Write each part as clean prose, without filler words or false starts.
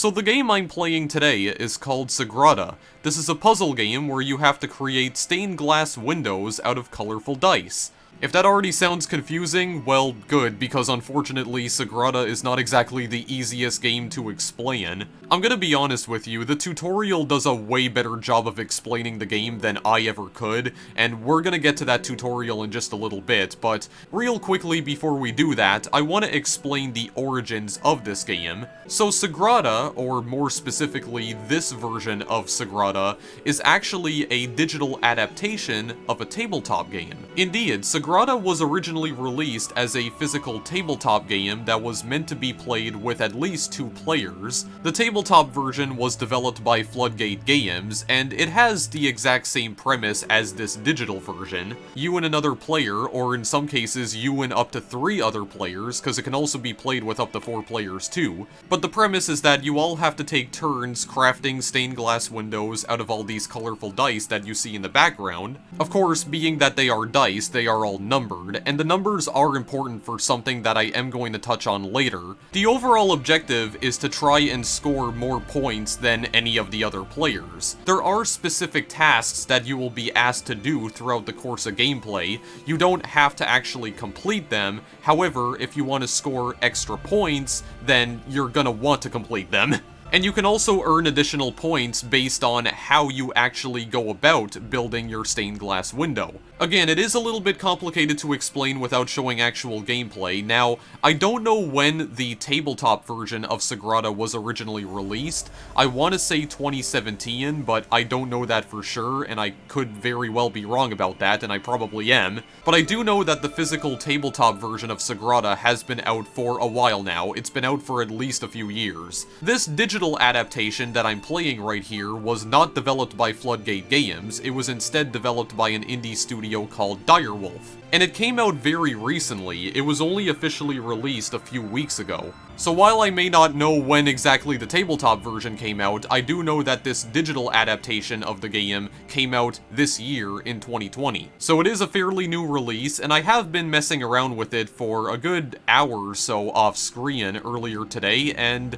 So the game I'm playing today is called Sagrada. This is a puzzle game where you have to create stained glass windows out of colorful dice. If that already sounds confusing, well, good, because unfortunately Sagrada is not exactly the easiest game to explain. I'm gonna be honest with you, the tutorial does a way better job of explaining the game than I ever could, and we're gonna get to that tutorial in just a little bit, but real quickly before we do that, I want to explain the origins of this game. So Sagrada, or more specifically this version of Sagrada, is actually a digital adaptation of a tabletop game. Indeed, Sagrada was originally released as a physical tabletop game that was meant to be played with at least 2 players. The tabletop version was developed by Floodgate Games, and it has the exact same premise as this digital version. You and another player, or in some cases you and up to 3 other players, because it can also be played with up to 4 players too. But the premise is that you all have to take turns crafting stained glass windows out of all these colorful dice that you see in the background. Of course, being that they are dice, they are all numbered, and the numbers are important for something that I am going to touch on later. The overall objective is to try and score more points than any of the other players. There are specific tasks that you will be asked to do throughout the course of gameplay. You don't have to actually complete them, however, if you want to score extra points, then you're gonna want to complete them. And you can also earn additional points based on how you actually go about building your stained glass window. Again, it is a little bit complicated to explain without showing actual gameplay. Now, I don't know when the tabletop version of Sagrada was originally released. I want to say 2017, but I don't know that for sure, and I could very well be wrong about that, and I probably am. But I do know that the physical tabletop version of Sagrada has been out for a while now. It's been out for at least a few years. This digital adaptation that I'm playing right here was not developed by Floodgate Games. It was instead developed by an indie studio called Direwolf. And it came out very recently. It was only officially released a few weeks ago. So while I may not know when exactly the tabletop version came out, I do know that this digital adaptation of the game came out this year in 2020. So it is a fairly new release, and I have been messing around with it for a good hour or so off screen earlier today, and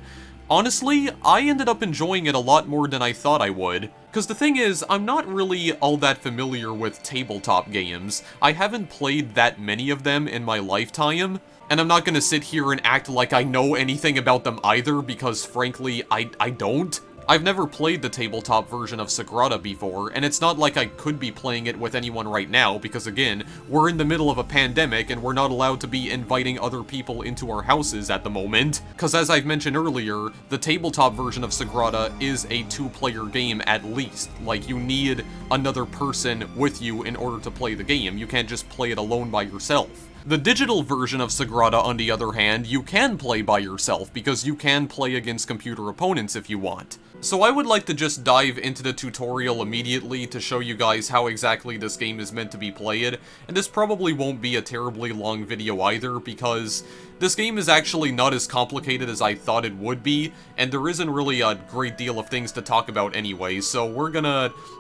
honestly, I ended up enjoying it a lot more than I thought I would. Because the thing is, I'm not really all that familiar with tabletop games. I haven't played that many of them in my lifetime, and I'm not gonna sit here and act like I know anything about them either, because frankly, I don't. I've never played the tabletop version of Sagrada before, and it's not like I could be playing it with anyone right now, because again, we're in the middle of a pandemic and we're not allowed to be inviting other people into our houses at the moment. Because as I've mentioned earlier, the tabletop version of Sagrada is a 2-player game at least. Like, you need another person with you in order to play the game. You can't just play it alone by yourself. The digital version of Sagrada, on the other hand, you can play by yourself, because you can play against computer opponents if you want. So I would like to just dive into the tutorial immediately to show you guys how exactly this game is meant to be played, and this probably won't be a terribly long video either, because this game is actually not as complicated as I thought it would be, and there isn't really a great deal of things to talk about anyway, so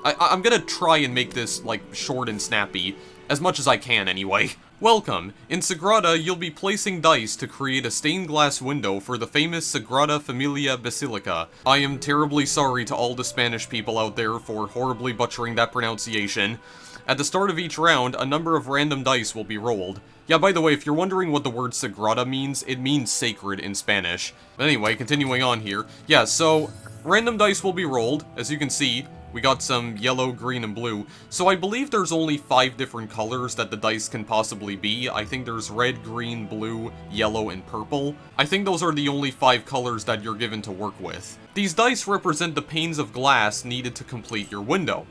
I'm gonna try and make this, like, short and snappy, as much as I can anyway. Welcome! In Sagrada, you'll be placing dice to create a stained glass window for the famous Sagrada Familia Basilica. I am terribly sorry to all the Spanish people out there for horribly butchering that pronunciation. At the start of each round, a number of random dice will be rolled. Yeah, by the way, if you're wondering what the word Sagrada means, it means sacred in Spanish. But anyway, continuing on here. Yeah, so random dice will be rolled, as you can see. We got some yellow, green, and blue. So I believe there's only 5 different colors that the dice can possibly be. I think there's red, green, blue, yellow, and purple. I think those are the only 5 colors that you're given to work with. These dice represent the panes of glass needed to complete your window.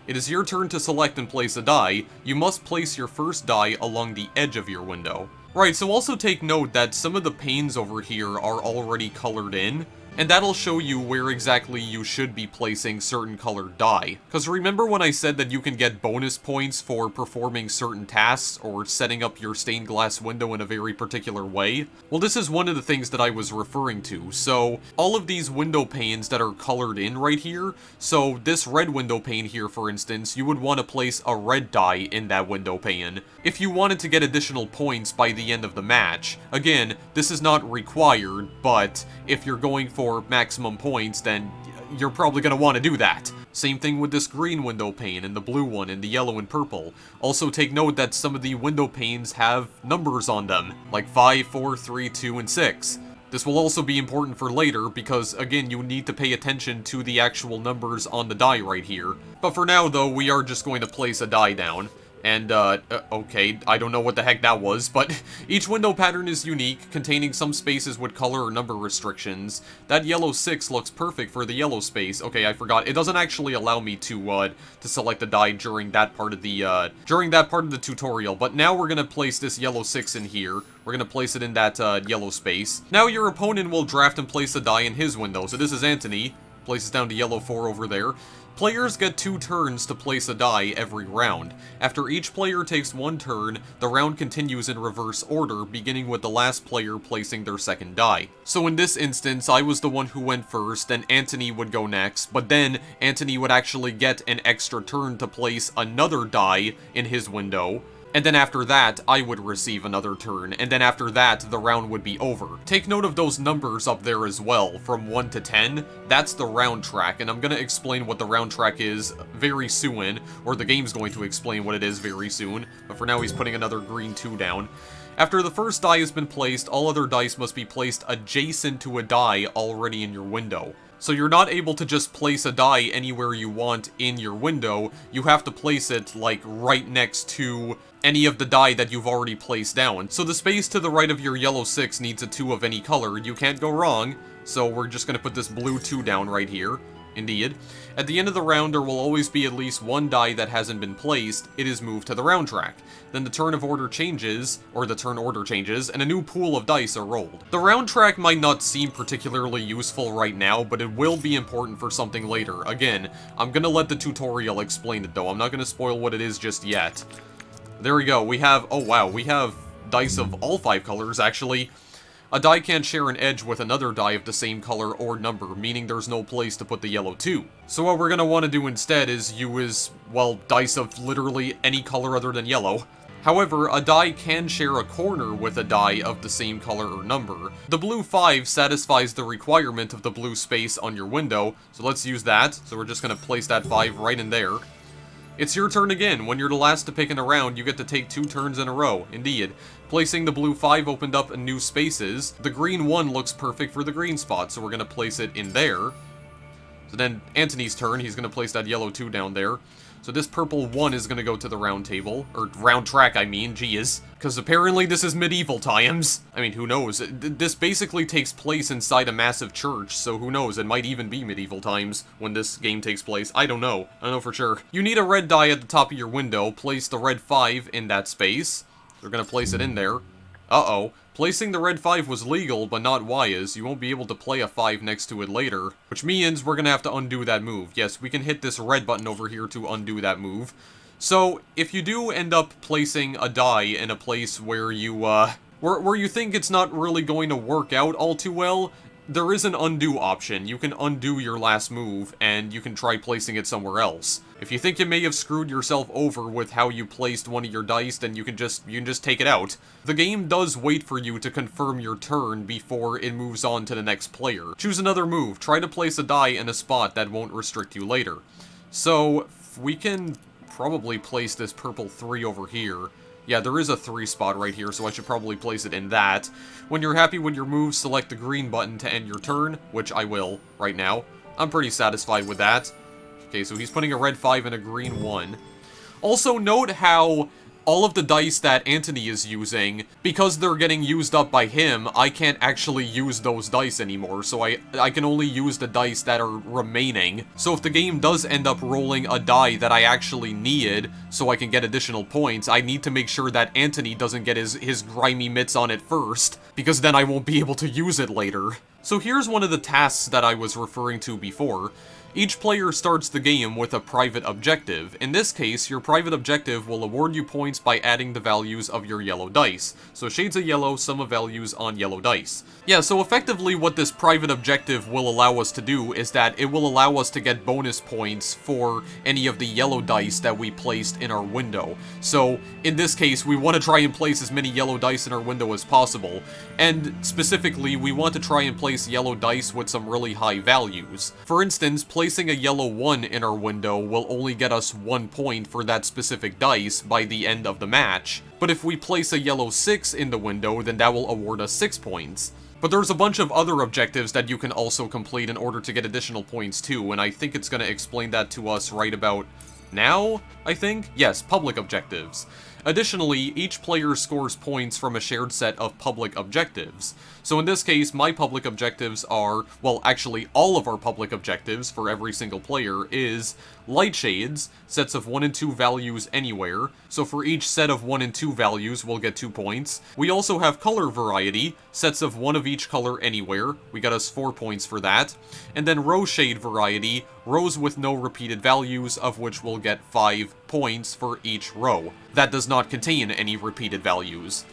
It is your turn to select and place a die. You must place your first die along the edge of your window. Right, so also take note that some of the panes over here are already colored in, and that'll show you where exactly you should be placing certain colored die. Because remember when I said that you can get bonus points for performing certain tasks or setting up your stained glass window in a very particular way? Well, this is one of the things that I was referring to. So, all of these window panes that are colored in right here, so this red window pane here, for instance, you would want to place a red die in that window pane if you wanted to get additional points by the end of the match. Again, this is not required, but if you're going for for maximum points, then you're probably going to want to do that. Same thing with this green window pane, and the blue one, and the yellow and purple. Also take note that some of the window panes have numbers on them, like 5, 4, 3, 2, and 6. This will also be important for later, because again, you need to pay attention to the actual numbers on the die right here. But for now though, we are just going to place a die down. And, okay, I don't know what the heck that was, but each window pattern is unique, containing some spaces with color or number restrictions. That yellow 6 looks perfect for the yellow space. Okay, I forgot. It doesn't actually allow me to select a die during that part of the, tutorial, but now we're gonna place this yellow 6 in here. We're gonna place it in that, yellow space. Now your opponent will draft and place a die in his window. So this is Anthony. Places down to yellow 4 over there. Players get 2 turns to place a die every round. After each player takes 1 turn, the round continues in reverse order, beginning with the last player placing their second die. So in this instance, I was the one who went first, and Anthony would go next, but then Anthony would actually get an extra turn to place another die in his window. And then after that, I would receive another turn, and then after that, the round would be over. Take note of those numbers up there as well, from 1 to 10. That's the round track, and I'm gonna explain what the round track is very soon, or the game's going to explain what it is very soon, but for now he's putting another green 2 down. After the first die has been placed, all other dice must be placed adjacent to a die already in your window. So you're not able to just place a die anywhere you want in your window, you have to place it, like, right next to any of the die that you've already placed down. So the space to the right of your yellow 6 needs a 2 of any color, you can't go wrong, so we're just gonna put this blue 2 down right here. Indeed. At the end of the round, there will always be at least 1 die that hasn't been placed. It is moved to the round track. Then the turn order changes, and a new pool of dice are rolled. The round track might not seem particularly useful right now, but it will be important for something later. Again, I'm gonna let the tutorial explain it though. I'm not gonna spoil what it is just yet. There we go. We have, oh wow, we have dice of all 5 colors, actually. A die can't share an edge with another die of the same color or number, meaning there's no place to put the yellow 2. So what we're going to want to do instead is use, well, dice of literally any color other than yellow. However, a die can share a corner with a die of the same color or number. The blue 5 satisfies the requirement of the blue space on your window, so let's use that. So we're just going to place that 5 right in there. It's your turn again. When you're the last to pick in a round, you get to take 2 turns in a row. Indeed. Placing the blue 5 opened up new spaces. The green 1 looks perfect for the green spot, so we're going to place it in there. So then Anthony's turn, he's going to place that yellow 2 down there. So this purple 1 is going to go to the round table, or round track, I mean, geez. Because apparently this is medieval times. I mean, who knows? This basically takes place inside a massive church, so who knows? It might even be medieval times when this game takes place. I don't know. I don't know for sure. You need a red die at the top of your window. Place the red 5 in that space. We're going to place it in there. Uh-oh. Placing the red 5 was legal, but not wise. You won't be able to play a 5 next to it later. Which means we're gonna have to undo that move. Yes, we can hit this red button over here to undo that move. So, if you do end up placing a die in a place where you, where you think it's not really going to work out all too well, there is an undo option. You can undo your last move, and you can try placing it somewhere else. If you think you may have screwed yourself over with how you placed one of your dice, then you can just take it out. The game does wait for you to confirm your turn before it moves on to the next player. Choose another move. Try to place a die in a spot that won't restrict you later. So, we can probably place this purple 3 over here. Yeah, there is a 3 spot right here, so I should probably place it in that. When you're happy with your move, select the green button to end your turn, which I will right now. I'm pretty satisfied with that. Okay, so he's putting a red 5 and a green 1. Also, note how all of the dice that Anthony is using, because they're getting used up by him, I can't actually use those dice anymore, so I can only use the dice that are remaining. So if the game does end up rolling a die that I actually needed, so I can get additional points, I need to make sure that Anthony doesn't get his grimy mitts on it first, because then I won't be able to use it later. So here's one of the tasks that I was referring to before. Each player starts the game with a private objective. In this case, your private objective will award you points by adding the values of your yellow dice. So shades of yellow, sum of values on yellow dice. Yeah, so effectively what this private objective will allow us to do is that it will allow us to get bonus points for any of the yellow dice that we placed in our window. So in this case, we want to try and place as many yellow dice in our window as possible. And specifically, we want to try and place yellow dice with some really high values. For instance, placing a yellow 1 in our window will only get us 1 point for that specific dice by the end of the match. But if we place a yellow 6 in the window, then that will award us 6 points. But there's a bunch of other objectives that you can also complete in order to get additional points too, and I think it's going to explain that to us right about now, I think? Yes, public objectives. Additionally, each player scores points from a shared set of public objectives. So in this case, my public objectives are, well, actually all of our public objectives for every single player is light shades, sets of 1 and 2 values anywhere. So for each set of 1 and 2 values, we'll get 2 points. We also have color variety, sets of 1 of each color anywhere. We got us 4 points for that. And then row shade variety, rows with no repeated values, of which we'll get 5 points for each row. That does not contain any repeated values.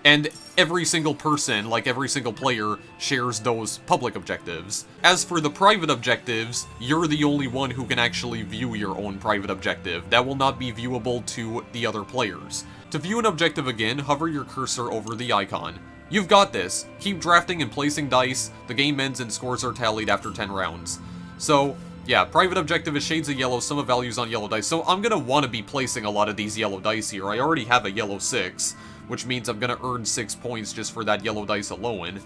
And every single person, like every single player, shares those public objectives. As for the private objectives, you're the only one who can actually view your own private objective. That will not be viewable to the other players. To view an objective again, hover your cursor over the icon. You've got this. Keep drafting and placing dice. The game ends and scores are tallied after 10 rounds. So, yeah, private objective is shades of yellow, sum of values on yellow dice. So I'm gonna want to be placing a lot of these yellow dice here. I already have a yellow 6, which means I'm gonna earn 6 points just for that yellow dice alone.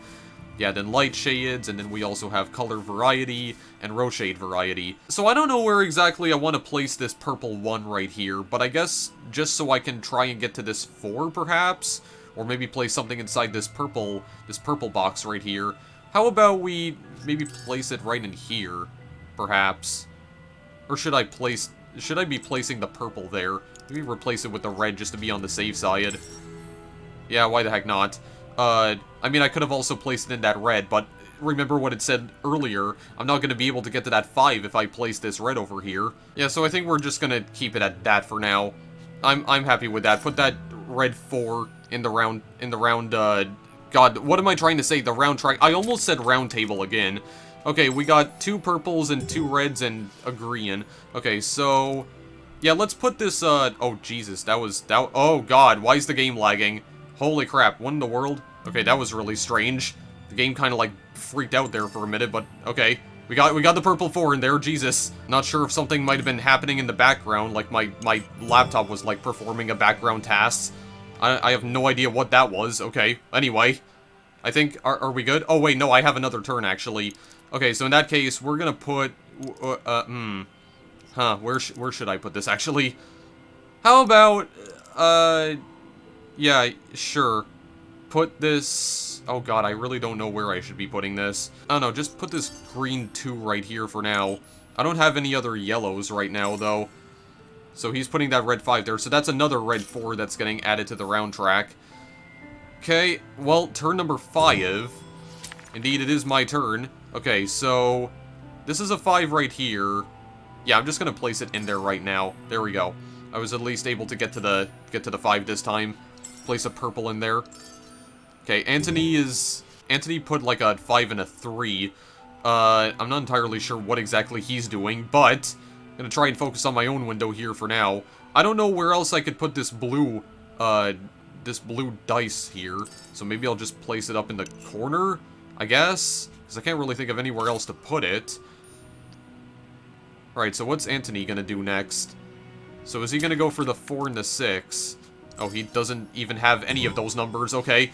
Yeah, then light shades, and then we also have color variety and row shade variety. So I don't know where exactly I want to place this purple 1 right here, but I guess just so I can try and get to this 4, perhaps? Or maybe place something inside this purple box right here. How about we maybe place it right in here, perhaps? Or should I be placing the purple there? Maybe replace it with the red just to be on the safe side. Yeah, why the heck not? I mean, I could have also placed it in that red, but remember what it said earlier, I'm not going to be able to get to that 5 if I place this red over here. Yeah, so I think we're just going to keep it at that for now. I'm happy with that. Put that red 4 in the round, God, what am I trying to say? The round track. I almost said round table again. Okay, we got 2 purples and 2 reds and a green. Okay, so yeah, let's put this, oh, Jesus, oh, God, why is the game lagging? Holy crap, what in the world? Okay, that was really strange. The game kind of, like, freaked out there for a minute, but okay. We got the purple 4 in there, Jesus. Not sure if something might have been happening in the background, like my laptop was, like, performing a background task. I have no idea what that was. Okay, anyway. I think, are we good? Oh, wait, no, I have another turn, actually. Okay, so in that case, we're gonna put, where should I put this, actually? How about, yeah, sure. Put this, oh god, I really don't know where I should be putting this. I don't know, just put this green 2 right here for now. I don't have any other yellows right now, though. So he's putting that red 5 there, so that's another red 4 that's getting added to the round track. Okay, well, turn number 5. Indeed, it is my turn. Okay, so this is a 5 right here. Yeah, I'm just gonna place it in there right now. There we go. I was at least able to get to the 5 this time. Place a purple in there. Okay, Anthony put like a 5 and a 3. I'm not entirely sure what exactly he's doing, but I'm gonna try and focus on my own window here for now. I don't know where else I could put this blue dice here, so maybe I'll just place it up in the corner, I guess? Because I can't really think of anywhere else to put it. Alright, so what's Anthony gonna do next? So is he gonna go for the 4 and the 6? Oh, he doesn't even have any of those numbers, okay.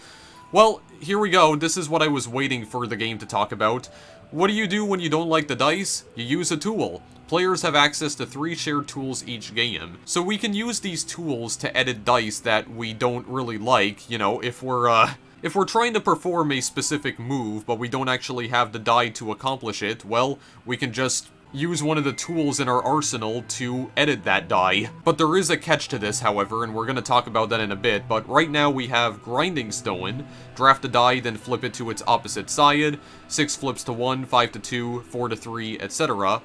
Well, here we go. This is what I was waiting for the game to talk about. What do you do when you don't like the dice? You use a tool. Players have access to 3 shared tools each game. So we can use these tools to edit dice that we don't really like, you know, if we're trying to perform a specific move, but we don't actually have the die to accomplish it, well, we can just use one of the tools in our arsenal to edit that die. But there is a catch to this, however, and we're going to talk about that in a bit. But right now we have Grinding Stone, draft a die, then flip it to its opposite side, 6 flips to 1, 5 to 2, 4 to 3, etc.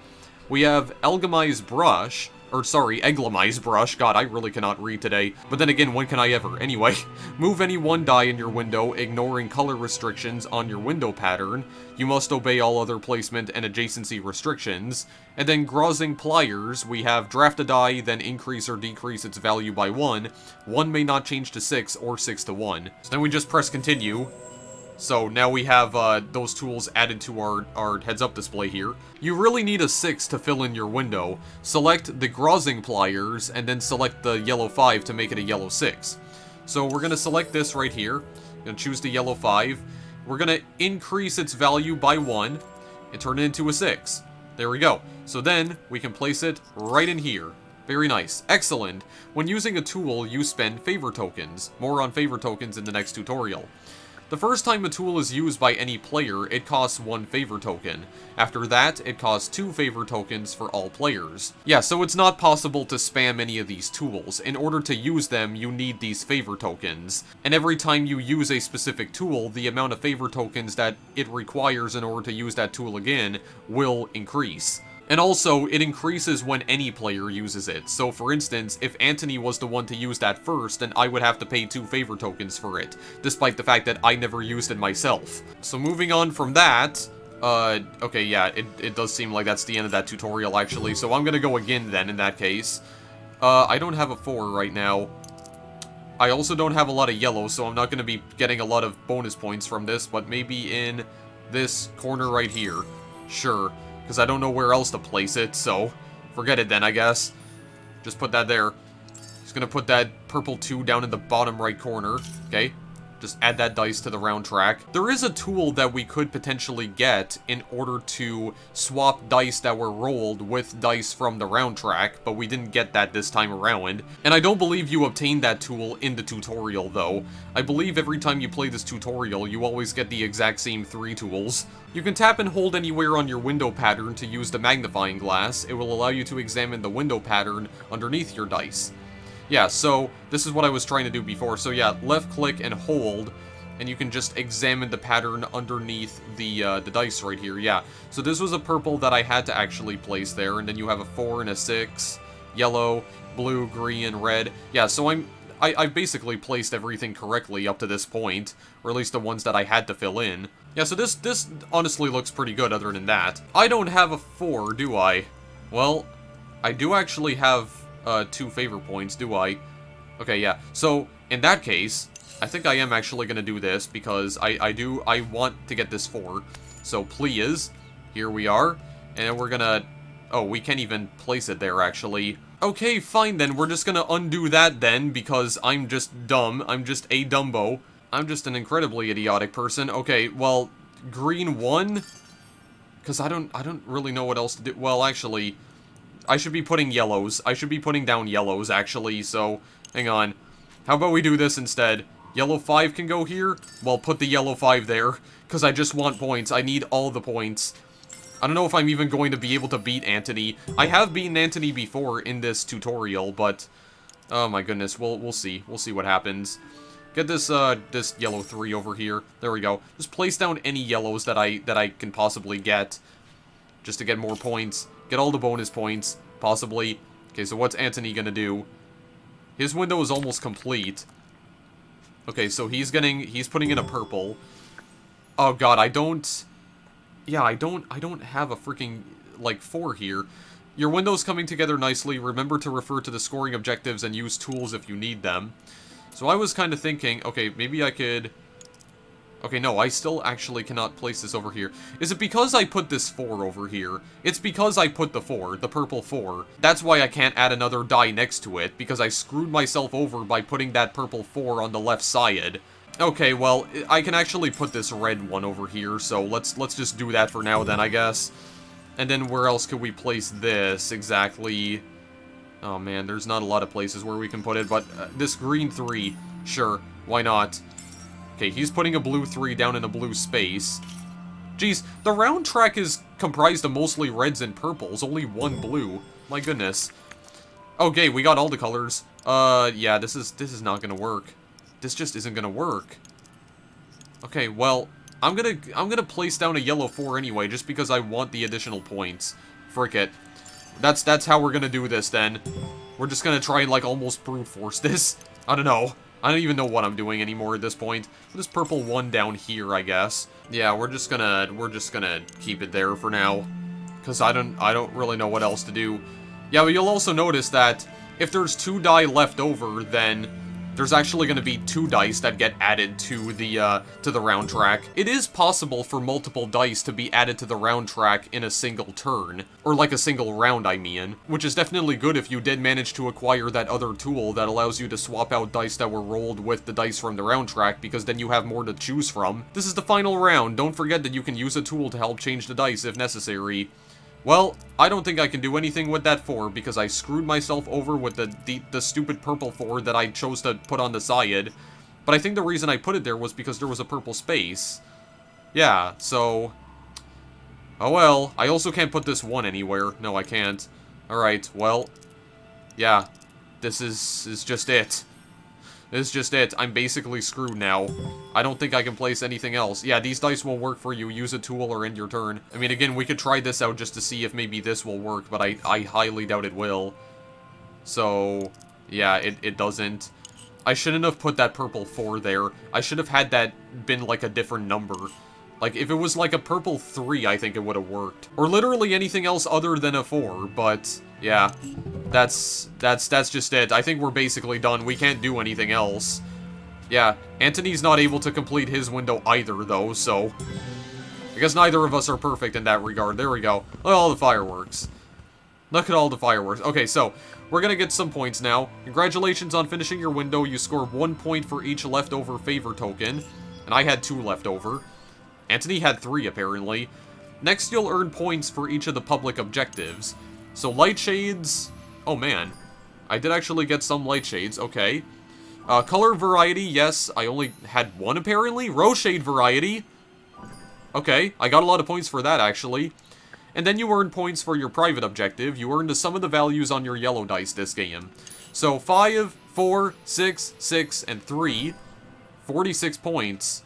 We have Eglamized Brush, God, I really cannot read today. But then again, when can I ever? Anyway, move any one die in your window, ignoring color restrictions on your window pattern. You must obey all other placement and adjacency restrictions. And then Grozzing Pliers, we have draft a die, then increase or decrease its value by 1. 1 may not change to 6 or 6 to 1. So then we just press continue. So now we have those tools added to our heads-up display here. You really need a 6 to fill in your window. Select the Grozzing Pliers, and then select the yellow 5 to make it a yellow 6. So we're going to select this right here. Going to choose the yellow 5. We're going to increase its value by 1, and turn it into a 6. There we go. So then, we can place it right in here. Very nice. Excellent. When using a tool, you spend favor tokens. More on favor tokens in the next tutorial. The first time a tool is used by any player, it costs 1 favor token. After that, it costs 2 favor tokens for all players. Yeah, so it's not possible to spam any of these tools. In order to use them, you need these favor tokens. And every time you use a specific tool, the amount of favor tokens that it requires in order to use that tool again will increase. And also, it increases when any player uses it. So for instance, if Anthony was the one to use that first, then I would have to pay 2 favor tokens for it, despite the fact that I never used it myself. So moving on from that, okay, yeah, it does seem like that's the end of that tutorial actually, so I'm gonna go again then in that case. I don't have a 4 right now. I also don't have a lot of yellow, so I'm not gonna be getting a lot of bonus points from this, but maybe in this corner right here. Sure. Because I don't know where else to place it, so forget it then, I guess. Just put that there. Just gonna put that purple 2 down in the bottom right corner, okay? Just add that dice to the round track. There is a tool that we could potentially get in order to swap dice that were rolled with dice from the round track, but we didn't get that this time around. And I don't believe you obtained that tool in the tutorial, though. I believe every time you play this tutorial, you always get the exact same 3 tools. You can tap and hold anywhere on your window pattern to use the magnifying glass. It will allow you to examine the window pattern underneath your dice. Yeah, so this is what I was trying to do before. So yeah, left click and hold, and you can just examine the pattern underneath the dice right here. Yeah, so this was a purple that I had to actually place there, and then you have a 4 and a 6, yellow, blue, green, red. Yeah, so I've basically placed everything correctly up to this point, or at least the ones that I had to fill in. Yeah, so this honestly looks pretty good other than that. I don't have a 4, do I? Well, I do actually have 2 favor points, do I? Okay, yeah. So, in that case, I think I am actually gonna do this, because I want to get this 4. So, please, here we are, and we're gonna... Oh, we can't even place it there, actually. Okay, fine then, we're just gonna undo that then, because I'm just dumb. I'm just a Dumbo. I'm just an incredibly idiotic person. Okay, well, green 1? Because I don't really know what else to do. Well, actually... I should be putting yellows. I should be putting down yellows, actually, so... Hang on. How about we do this instead? Yellow 5 can go here? Well, put the yellow 5 there. Because I just want points. I need all the points. I don't know if I'm even going to be able to beat Anthony. I have beaten Anthony before in this tutorial, but... Oh my goodness, we'll see. We'll see what happens. Get this, this yellow 3 over here. There we go. Just place down any yellows that I can possibly get. Just to get more points. Get all the bonus points, possibly. Okay, so what's Anthony gonna do? His window is almost complete. Okay, so he's putting in a purple. Oh god, I don't have a freaking, like, 4 here. Your window's coming together nicely. Remember to refer to the scoring objectives and use tools if you need them. So I was kind of thinking, okay, maybe I could... Okay, no, I still actually cannot place this over here. Is it because I put this 4 over here? It's because I put the 4, the purple 4. That's why I can't add another die next to it, because I screwed myself over by putting that purple 4 on the left side. Okay, well, I can actually put this red one over here, so let's just do that for now then, I guess. And then where else could we place this exactly? Oh man, there's not a lot of places where we can put it, but this green 3, sure, why not? Okay, he's putting a blue 3 down in a blue space. Geez, the round track is comprised of mostly reds and purples, only one blue. My goodness. Okay, we got all the colors. Yeah, this is not gonna work. This just isn't gonna work. Okay, well, I'm gonna place down a yellow 4 anyway, just because I want the additional points. Frick it. That's how we're gonna do this then. We're just gonna try and like almost brute force this. I don't know. I don't even know what I'm doing anymore at this point. This purple 1 down here, I guess. Yeah, we're just gonna keep it there for now, cause I don't really know what else to do. Yeah, but you'll also notice that if there's 2 die left over, then there's actually going to be 2 dice that get added to the round track. It is possible for multiple dice to be added to the round track in a single turn, or like a single round, I mean, which is definitely good if you did manage to acquire that other tool that allows you to swap out dice that were rolled with the dice from the round track, because then you have more to choose from. This is the final round. Don't forget that you can use a tool to help change the dice if necessary. Well, I don't think I can do anything with that 4, because I screwed myself over with the stupid purple 4 that I chose to put on the side. But I think the reason I put it there was because there was a purple space. Yeah, so... Oh well, I also can't put this 1 anywhere. No, I can't. Alright, well... Yeah, this is just it. This is just it. I'm basically screwed now. I don't think I can place anything else. Yeah, these dice won't work for you. Use a tool or end your turn. I mean, again, we could try this out just to see if maybe this will work, but I highly doubt it will. So, yeah, it doesn't. I shouldn't have put that purple 4 there. I should have had that been like a different number. Like, if it was like a purple 3, I think it would have worked. Or literally anything else other than a 4, but yeah. That's just it. I think we're basically done. We can't do anything else. Yeah, Anthony's not able to complete his window either, though, so... I guess neither of us are perfect in that regard. There we go. Look at all the fireworks. Look at all the fireworks. Okay, so, we're gonna get some points now. Congratulations on finishing your window. You score 1 point for each leftover favor token. And I had 2 left over. Anthony had 3, apparently. Next, you'll earn points for each of the public objectives. So, light shades... Oh, man. I did actually get some light shades. Okay. Color variety, yes. I only had 1, apparently. Rose shade variety. Okay. I got a lot of points for that, actually. And then you earn points for your private objective. You earn the sum of the values on your yellow dice this game. So, 5, 4, 6, 6, and 3. 46 points.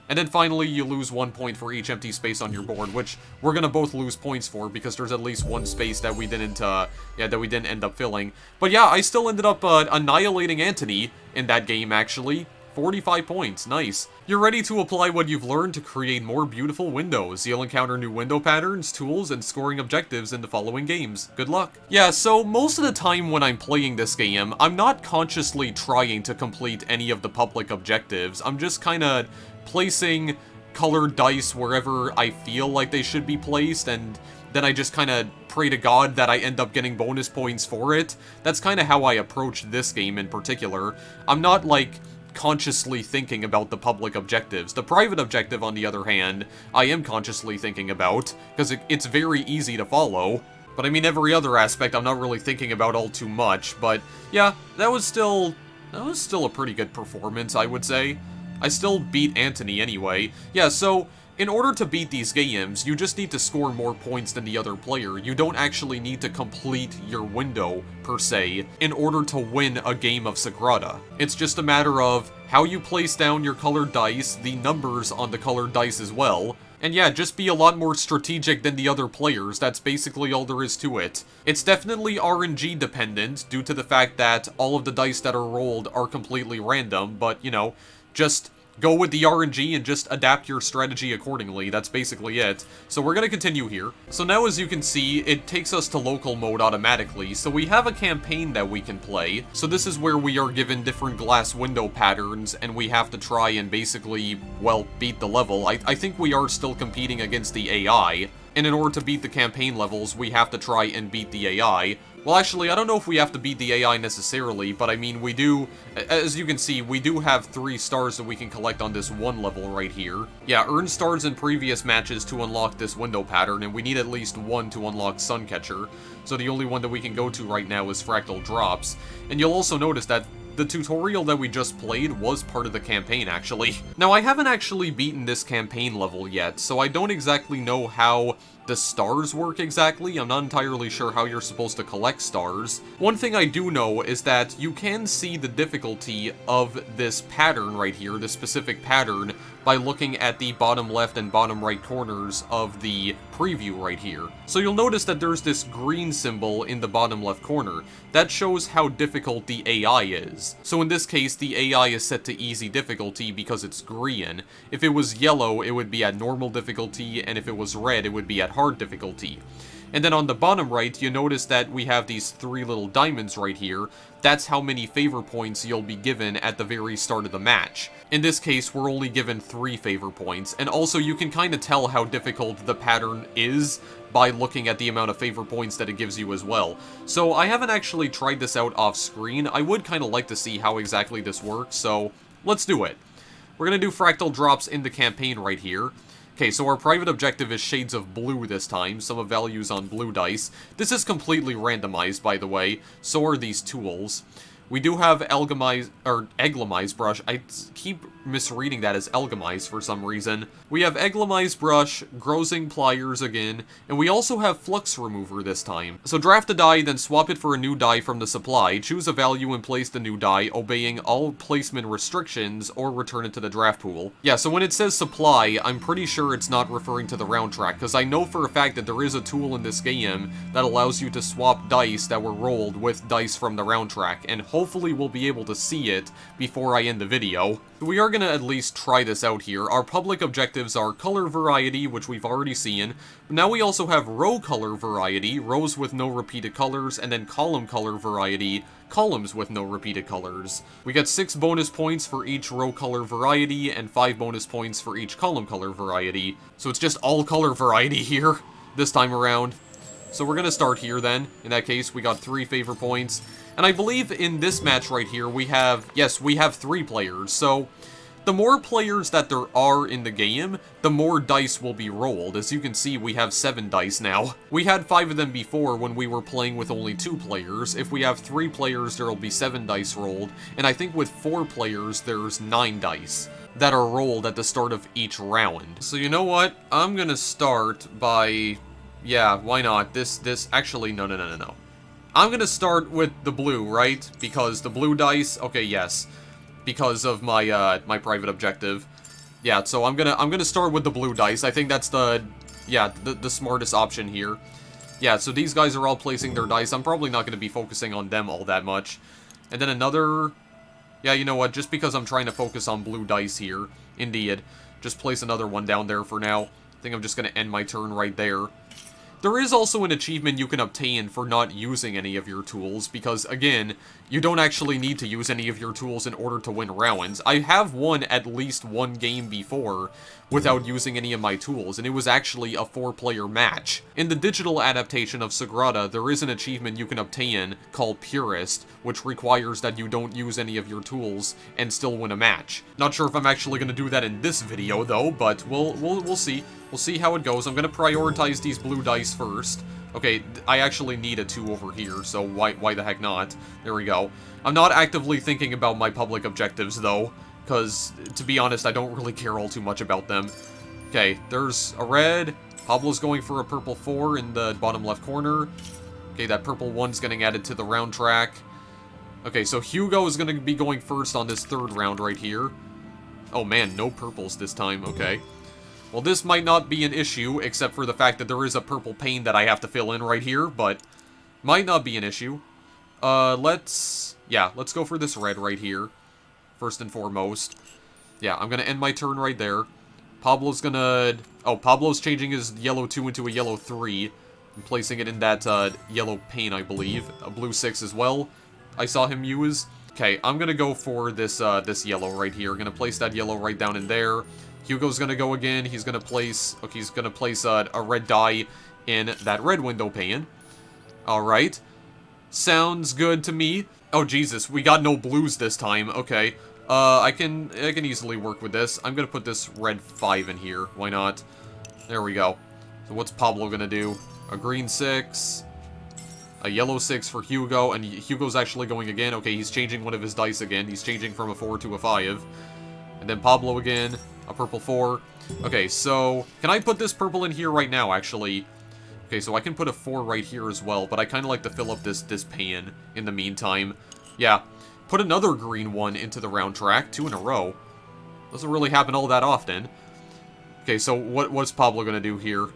And then finally, you lose 1 point for each empty space on your board, which we're gonna both lose points for, because there's at least 1 space that we didn't end up filling. But yeah, I still ended up annihilating Anthony in that game, actually. 45 points, nice. You're ready to apply what you've learned to create more beautiful windows. You'll encounter new window patterns, tools, and scoring objectives in the following games. Good luck. Yeah, so most of the time when I'm playing this game, I'm not consciously trying to complete any of the public objectives. I'm just kinda placing colored dice wherever I feel like they should be placed, and then I just kind of pray to God that I end up getting bonus points for it. That's kind of how I approach this game in particular. I'm not, like, consciously thinking about the public objectives. The private objective, on the other hand, I am consciously thinking about, because it's very easy to follow. But I mean, every other aspect I'm not really thinking about all too much, but yeah, that was still a pretty good performance, I would say. I still beat Anthony anyway. Yeah, so, in order to beat these games, you just need to score more points than the other player. You don't actually need to complete your window, per se, in order to win a game of Sagrada. It's just a matter of how you place down your colored dice, the numbers on the colored dice as well, and yeah, just be a lot more strategic than the other players. That's basically all there is to it. It's definitely RNG dependent, due to the fact that all of the dice that are rolled are completely random, but, you know, just go with the RNG and just adapt your strategy accordingly. That's basically it. So we're gonna continue here. So now, as you can see, it takes us to local mode automatically. So we have a campaign that we can play. So this is where we are given different glass window patterns, and we have to try and basically, well, beat the level. I think we are still competing against the AI. And in order to beat the campaign levels, we have to try and beat the AI. Well, actually, I don't know if we have to beat the AI necessarily, but I mean, we do, as you can see, we do have 3 stars that we can collect on this one level right here. Yeah, earn stars in previous matches to unlock this window pattern, and we need at least 1 to unlock Suncatcher. So the only one that we can go to right now is Fractal Drops. And you'll also notice that the tutorial that we just played was part of the campaign, actually. Now, I haven't actually beaten this campaign level yet, so I don't exactly know how the stars work exactly. I'm not entirely sure how you're supposed to collect stars. One thing I do know is that you can see the difficulty of this pattern right here, this specific pattern, by looking at the bottom left and bottom right corners of the preview right here. So you'll notice that there's this green symbol in the bottom left corner. That shows how difficult the AI is. So in this case, the AI is set to easy difficulty because it's green. If it was yellow, it would be at normal difficulty, and if it was red, it would be at hard difficulty. And then on the bottom right, you notice that we have these 3 little diamonds right here. That's how many favor points you'll be given at the very start of the match. In this case, we're only given 3 favor points, and also you can kind of tell how difficult the pattern is by looking at the amount of favor points that it gives you as well. So I haven't actually tried this out off screen. I would kind of like to see how exactly this works, so let's do it. We're going to do fractal drops in the campaign right here. Okay, so our private objective is shades of blue this time, sum of values on blue dice. This is completely randomized, by the way, so are these tools. We do have Eglamize brush. I keep misreading that as Elgamize for some reason. We have Eglamize brush, Grozing pliers again, and we also have Flux remover this time. So draft a die, then swap it for a new die from the supply, choose a value and place the new die, obeying all placement restrictions, or return it to the draft pool. Yeah, so when it says supply, I'm pretty sure it's not referring to the round track, because I know for a fact that there is a tool in this game that allows you to swap dice that were rolled with dice from the round track, and hopefully we'll be able to see it before I end the video. We are going to at least try this out here. Our public objectives are color variety, which we've already seen. Now we also have row color variety, rows with no repeated colors, and then column color variety, columns with no repeated colors. We get 6 bonus points for each row color variety, and 5 bonus points for each column color variety. So it's just all color variety here, this time around. So we're going to start here then. In that case, we got 3 favor points. And I believe in this match right here, we have 3 players. So the more players that there are in the game, the more dice will be rolled. As you can see, we have 7 dice now. We had 5 of them before when we were playing with only 2 players. If we have 3 players, there will be 7 dice rolled. And I think with 4 players, there's 9 dice that are rolled at the start of each round. So you know what? I'm going to start by... yeah, why not? Actually, no. I'm gonna start with the blue, right? Because the blue dice, okay, yes. Because of my, my private objective. Yeah, so I'm gonna start with the blue dice. I think that's the smartest option here. Yeah, so these guys are all placing their dice. I'm probably not gonna be focusing on them all that much. And then another... yeah, you know what? Just because I'm trying to focus on blue dice here, indeed. Just place another one down there for now. I think I'm just gonna end my turn right there. There is also an achievement you can obtain for not using any of your tools, because, again, you don't actually need to use any of your tools in order to win rounds. I have won at least 1 game before without using any of my tools, and it was actually a 4-player match. In the digital adaptation of Sagrada, there is an achievement you can obtain called Purist, which requires that you don't use any of your tools and still win a match. Not sure if I'm actually going to do that in this video, though, but we'll see. We'll see how it goes. I'm going to prioritize these blue dice first. Okay, I actually need a 2 over here, so why the heck not? There we go. I'm not actively thinking about my public objectives, though, because, to be honest, I don't really care all too much about them. Okay, there's a red. Pablo's going for a purple 4 in the bottom left corner. Okay, that purple 1's getting added to the round track. Okay, so Hugo is going to be going first on this 3rd round right here. Oh man, no purples this time, okay. Well, this might not be an issue, except for the fact that there is a purple pane that I have to fill in right here, but might not be an issue. Let's go for this red right here, first and foremost. Yeah, I'm gonna end my turn right there. Pablo's gonna... oh, Pablo's changing his yellow 2 into a yellow 3, and placing it in that, yellow pane, I believe. A blue 6 as well, I saw him use. Okay, I'm gonna go for this, this yellow right here. Gonna place that yellow right down in there. Hugo's gonna go again. He's gonna place... okay, he's gonna place a red die in that red window pane. Alright. Sounds good to me. Oh, Jesus, we got no blues this time. Okay. I can easily work with this. I'm gonna put this red 5 in here. Why not? There we go. So what's Pablo gonna do? A green 6. A yellow 6 for Hugo, and Hugo's actually going again. Okay, he's changing one of his dice again. He's changing from a 4 to a 5. And then Pablo again, a purple 4. Okay, so, can I put this purple in here right now, actually? Okay, so I can put a 4 right here as well, but I kind of like to fill up this pan in the meantime. Yeah, put another green 1 into the round track, 2 in a row. Doesn't really happen all that often. Okay, so what's Pablo gonna do here?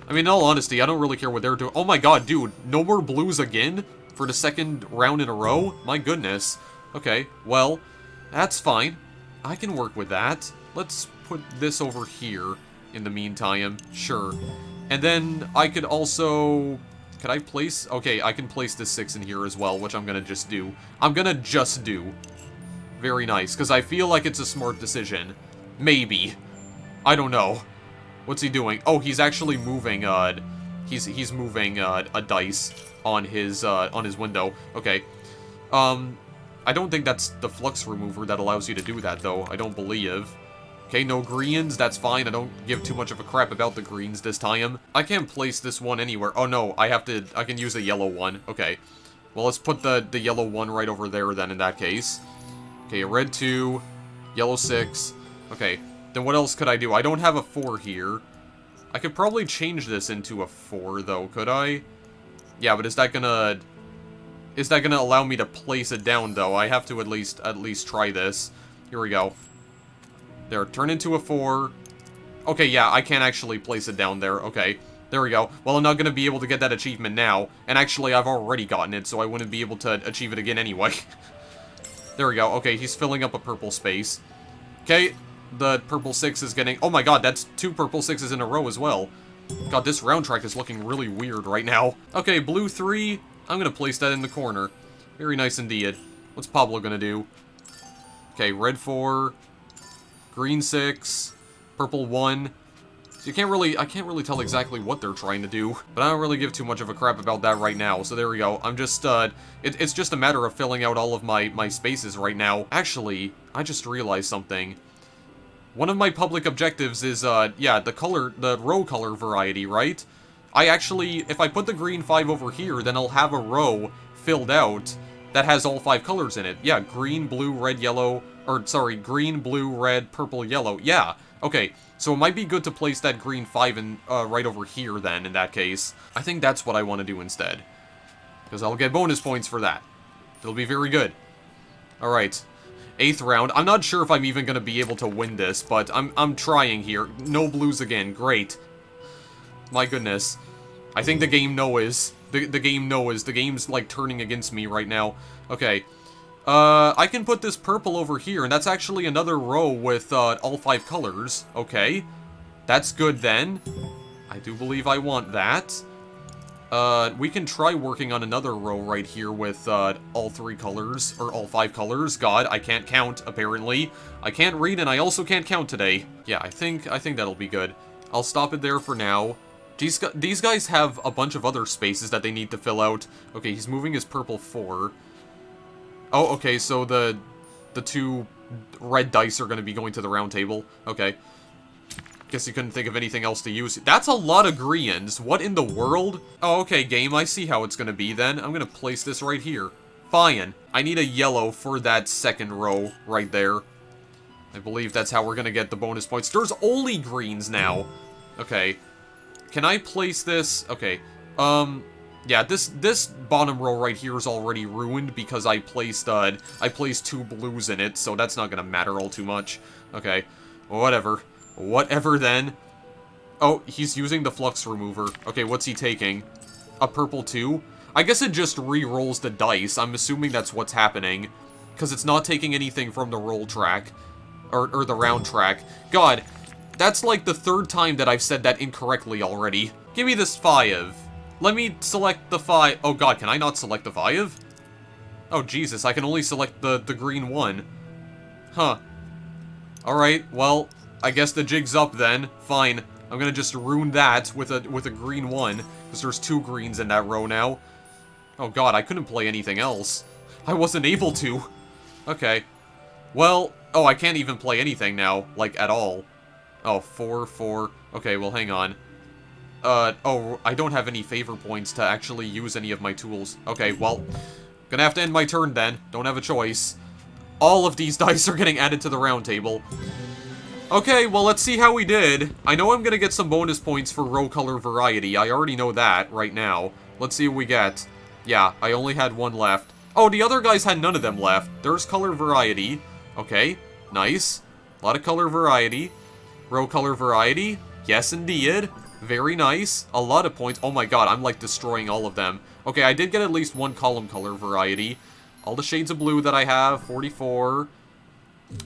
I mean, in all honesty, I don't really care what they're doing. Oh my god, dude, no more blues again? For the second round in a row? My goodness. Okay, well, that's fine. I can work with that. Let's put this over here in the meantime. Sure. And then I could also... Could I place... Okay, I can place this 6 in here as well, which I'm gonna just do. I'm gonna just do. Very nice, because I feel like it's a smart decision. Maybe. I don't know. What's he doing? Oh, he's actually moving, he's moving, a dice on his window. Okay. I don't think that's the flux remover that allows you to do that, though. I don't believe. Okay, no greens, that's fine. I don't give too much of a crap about the greens this time. I can't place this one anywhere. Oh, no, I can use a yellow one. Okay. Well, let's put the yellow one right over there, then, in that case. Okay, a red 2, yellow 6. Okay. Then what else could I do? I don't have a 4 here. I could probably change this into a 4, though, could I? Yeah, but is that gonna allow me to place it down, though? I have to at least try this. Here we go. There, turn into a 4. Okay, yeah, I can't actually place it down there. Okay, there we go. Well, I'm not gonna be able to get that achievement now. And actually, I've already gotten it, so I wouldn't be able to achieve it again anyway. There we go. Okay, he's filling up a purple space. Okay. The purple 6 is getting... Oh my god, that's 2 purple 6s in a row as well. God, this round track is looking really weird right now. Okay, blue 3. I'm gonna place that in the corner. Very nice indeed. What's Pablo gonna do? Okay, red 4. Green 6. Purple 1. So I can't really tell exactly what they're trying to do. But I don't really give too much of a crap about that right now. So there we go. I'm just, it's just a matter of filling out all of my spaces right now. Actually, I just realized something. One of my public objectives is, yeah, the row color variety, right? I actually, if I put the green 5 over here, then I'll have a row filled out that has all 5 colors in it. Yeah, green, blue, red, yellow, or, sorry, green, blue, red, purple, yellow. Yeah, okay, so it might be good to place that green 5 in, right over here, then, in that case. I think that's what I want to do instead. Because I'll get bonus points for that. It'll be very good. Alright. 8th round. I'm not sure if I'm even going to be able to win this, but I'm trying here. No blues again. Great. My goodness. I think the game knows. The game knows. The game's, like, turning against me right now. Okay. I can put this purple over here, and that's actually another row with, all 5 colors. Okay. That's good, then. I do believe I want that. We can try working on another row right here with, all 3 colors, or all 5 colors. God, I can't count, apparently. I can't read, and I also can't count today. Yeah, I think that'll be good. I'll stop it there for now. These guys have a bunch of other spaces that they need to fill out. Okay, he's moving his purple 4. Oh, okay, so the 2 red dice are going to be going to the round table. Okay. Guess you couldn't think of anything else to use. That's a lot of greens. What in the world? Oh, okay, game. I see how it's gonna be then. I'm gonna place this right here. Fine. I need a yellow for that second row right there. I believe that's how we're gonna get the bonus points. There's only greens now. Okay. Can I place this? Okay. Yeah, this bottom row right here is already ruined because I placed 2 blues in it, so that's not gonna matter all too much. Okay. Whatever. Whatever, then. Oh, he's using the flux remover. Okay, what's he taking? A purple 2? I guess it just re-rolls the dice. I'm assuming that's what's happening. Because it's not taking anything from the roll track. Or the round track. God, that's like the 3rd time that I've said that incorrectly already. Give me this 5. Let me select the 5. Oh god, can I not select the 5? Oh Jesus, I can only select the green 1. Huh. Alright, well... I guess the jig's up then. Fine. I'm gonna just ruin that with a green 1. Because there's 2 greens in that row now. Oh god, I couldn't play anything else. I wasn't able to. Okay. Well, oh, I can't even play anything now. Like, at all. Oh, 4, 4. Okay, well, hang on. Oh, I don't have any favor points to actually use any of my tools. Okay, well, gonna have to end my turn then. Don't have a choice. All of these dice are getting added to the round table. Okay, well, let's see how we did. I know I'm gonna get some bonus points for row color variety. I already know that right now. Let's see what we get. Yeah, I only had one left. Oh, the other guys had none of them left. There's color variety. Okay, nice. A lot of color variety. Row color variety. Yes, indeed. Very nice. A lot of points. Oh my god, I'm like destroying all of them. Okay, I did get at least one column color variety. All the shades of blue that I have, 44.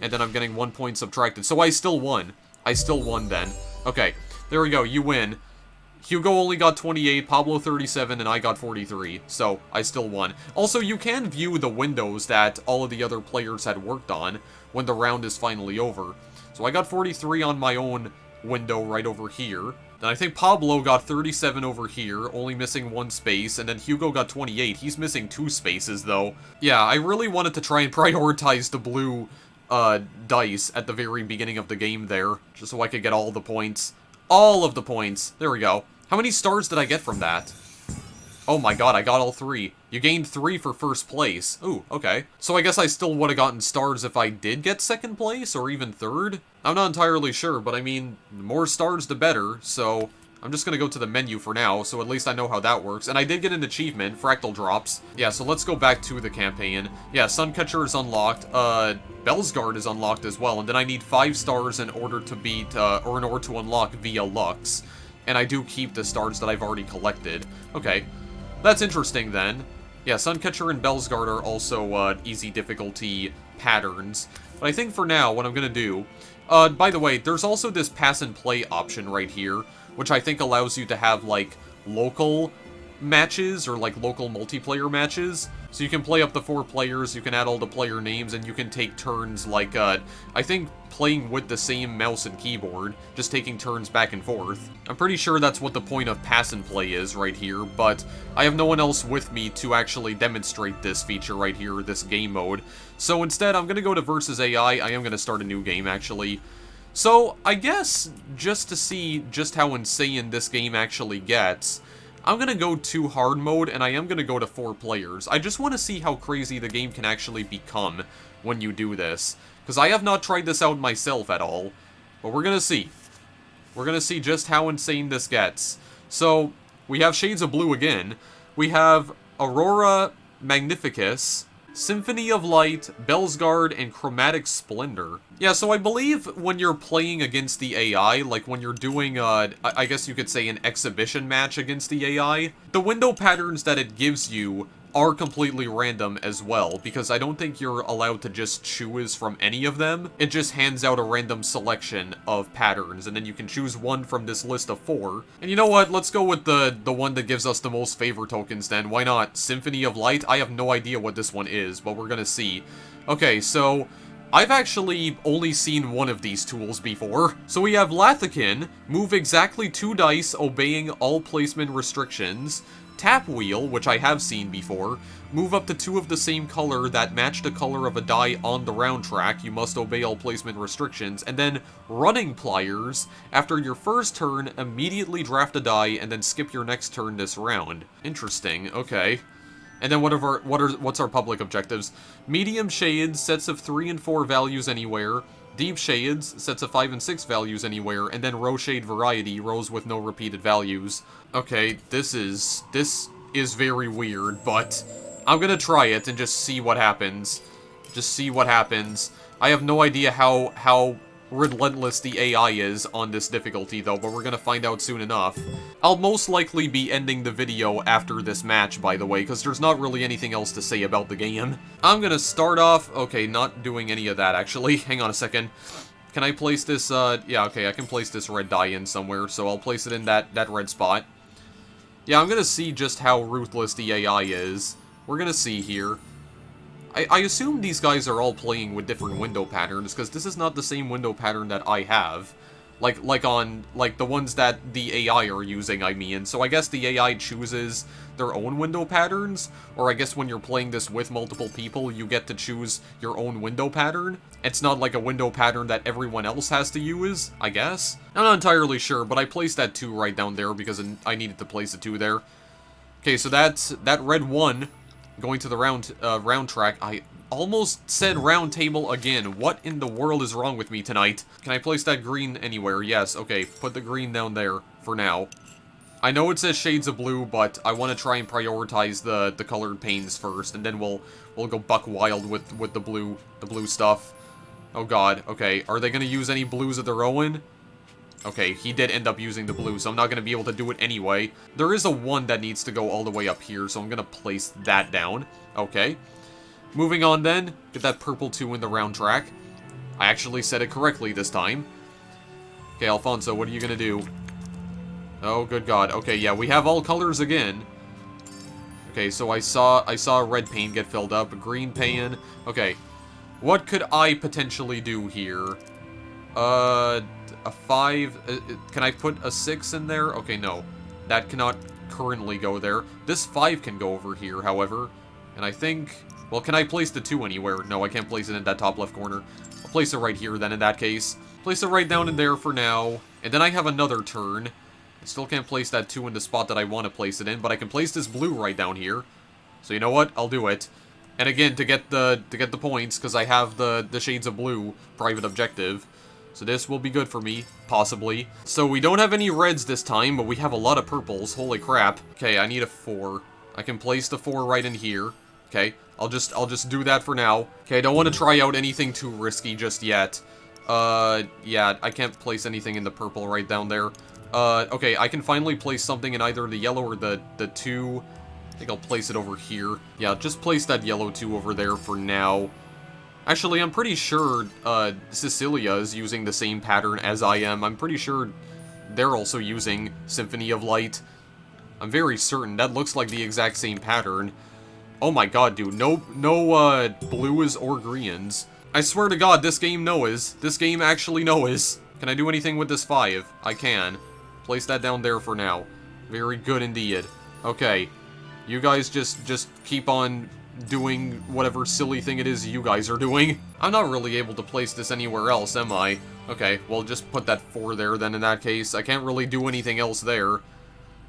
And then I'm getting 1 point subtracted. So I still won. I still won then. Okay, there we go. You win. Hugo only got 28, Pablo 37, and I got 43. So I still won. Also, you can view the windows that all of the other players had worked on when the round is finally over. So I got 43 on my own window right over here. Then I think Pablo got 37 over here, only missing 1 space, and then Hugo got 28. He's missing 2 spaces, though. Yeah, I really wanted to try and prioritize the blue dice at the very beginning of the game there, just so I could get all the points. All of the points. There we go. How many stars did I get from that? Oh my god, I got all 3. You gained 3 for first place. Ooh, okay. So I guess I still would have gotten stars if I did get second place, or even third? I'm not entirely sure, but I mean, the more stars the better, so I'm just gonna go to the menu for now, so at least I know how that works. And I did get an achievement, Fractal Drops. Yeah, so let's go back to the campaign. Yeah, Suncatcher is unlocked, Bellsguard is unlocked as well, and then I need 5 stars in order to beat, or in order to unlock Via Lux. And I do keep the stars that I've already collected. Okay, that's interesting then. Yeah, Suncatcher and Bellsguard are also, easy difficulty patterns. But I think for now, what I'm gonna do... by the way, there's also this pass and play option right here, which I think allows you to have, like, local matches, or, like, local multiplayer matches. So you can play up to 4 players, you can add all the player names, and you can take turns, like, I think playing with the same mouse and keyboard, just taking turns back and forth. I'm pretty sure that's what the point of pass and play is right here, but I have no one else with me to actually demonstrate this feature right here, this game mode. So instead, I'm gonna go to versus AI. I am gonna start a new game, actually. So, I guess, just to see just how insane this game actually gets, I'm gonna go to hard mode, and I am gonna go to 4 players. I just want to see how crazy the game can actually become when you do this. Because I have not tried this out myself at all, but we're gonna see. We're gonna see just how insane this gets. So, we have Shades of Blue again. We have Aurora Magnificus, Symphony of Light, Bellsguard, and Chromatic Splendor. Yeah, so I believe when you're playing against the AI, like when you're doing, I guess you could say an exhibition match against the AI, the window patterns that it gives you are completely random as well, because I don't think you're allowed to just choose from any of them. It just hands out a random selection of patterns, and then you can choose one from this list of 4. And you know what? Let's go with the one that gives us the most favor tokens then. Why not? Symphony of Light? I have no idea what this one is, but we're gonna see. Okay, so I've actually only seen one of these tools before. So we have Lathikin, move exactly 2 dice, obeying all placement restrictions. Tap Wheel, which I have seen before, move up to 2 of the same color that match the color of a die on the round track, you must obey all placement restrictions, and then Running Pliers, after your first turn, immediately draft a die, and then skip your next turn this round. Interesting, okay. And then what's our public objectives? Medium Shades, sets of 3 and 4 values anywhere. Deep Shades, sets of 5 and 6 values anywhere, and then Row Shade Variety, rows with no repeated values. Okay, this is very weird, but I'm gonna try it and just see what happens. Just see what happens. I have no idea how relentless the AI is on this difficulty, though, but we're gonna find out soon enough. I'll most likely be ending the video after this match, by the way, because there's not really anything else to say about the game. I'm gonna start off... Okay, not doing any of that, actually. Hang on a second. Can I place this, yeah, okay, I can place this red die in somewhere, so I'll place it in that red spot. Yeah, I'm gonna see just how ruthless the AI is. We're gonna see here. I assume these guys are all playing with different window patterns, because this is not the same window pattern that I have. Like the ones that the AI are using, I mean. So I guess the AI chooses their own window patterns, or I guess when you're playing this with multiple people, you get to choose your own window pattern. It's not like a window pattern that everyone else has to use, I guess. I'm not entirely sure, but I placed that 2 right down there because I needed to place a 2 there. Okay, so that's that red 1 going to the round track. I almost said round table again. What in the world is wrong with me tonight? Can I place that green anywhere? Yes, okay, put the green down there for now. I know it says shades of blue, but I want to try and prioritize the colored panes first, and then we'll go buck wild with the blue stuff. Oh god, okay, are they gonna use any blues of their own? Okay, he did end up using the blue, so I'm not gonna be able to do it anyway. There is a 1 that needs to go all the way up here, so I'm gonna place that down. Okay. Moving on then, get that purple 2 in the round track. I actually said it correctly this time. Okay, Alfonso, what are you gonna do? Oh, good god. Okay, yeah, we have all colors again. Okay, so I saw a red pane get filled up, a green pane. Okay, what could I potentially do here? A 5. Can I put a 6 in there? Okay, no. That cannot currently go there. This 5 can go over here, however. And I think... Well, can I place the 2 anywhere? No, I can't place it in that top left corner. I'll place it right here then in that case. Place it right down in there for now. And then I have another turn. I still can't place that 2 in the spot that I want to place it in, but I can place this blue right down here. So you know what? I'll do it. And again, to get the points, because I have the shades of blue private objective. So this will be good for me, possibly. So we don't have any reds this time, but we have a lot of purples. Holy crap. Okay, I need a 4. I can place the 4 right in here. Okay, I'll just do that for now. Okay, I don't want to try out anything too risky just yet. Yeah, I can't place anything in the purple right down there. Okay, I can finally place something in either the yellow or the 2. I think I'll place it over here. Yeah, just place that yellow 2 over there for now. Actually, I'm pretty sure, Cecilia is using the same pattern as I am. I'm pretty sure they're also using Symphony of Light. I'm very certain. That looks like the exact same pattern. Oh my god, dude. No blues or greens. I swear to god, this game knows. This game actually knows. Can I do anything with this 5? I can. Place that down there for now. Very good indeed. Okay. You guys just keep on doing whatever silly thing it is you guys are doing. I'm not really able to place this anywhere else, am I? Okay, well, just put that 4 there then in that case. I can't really do anything else there.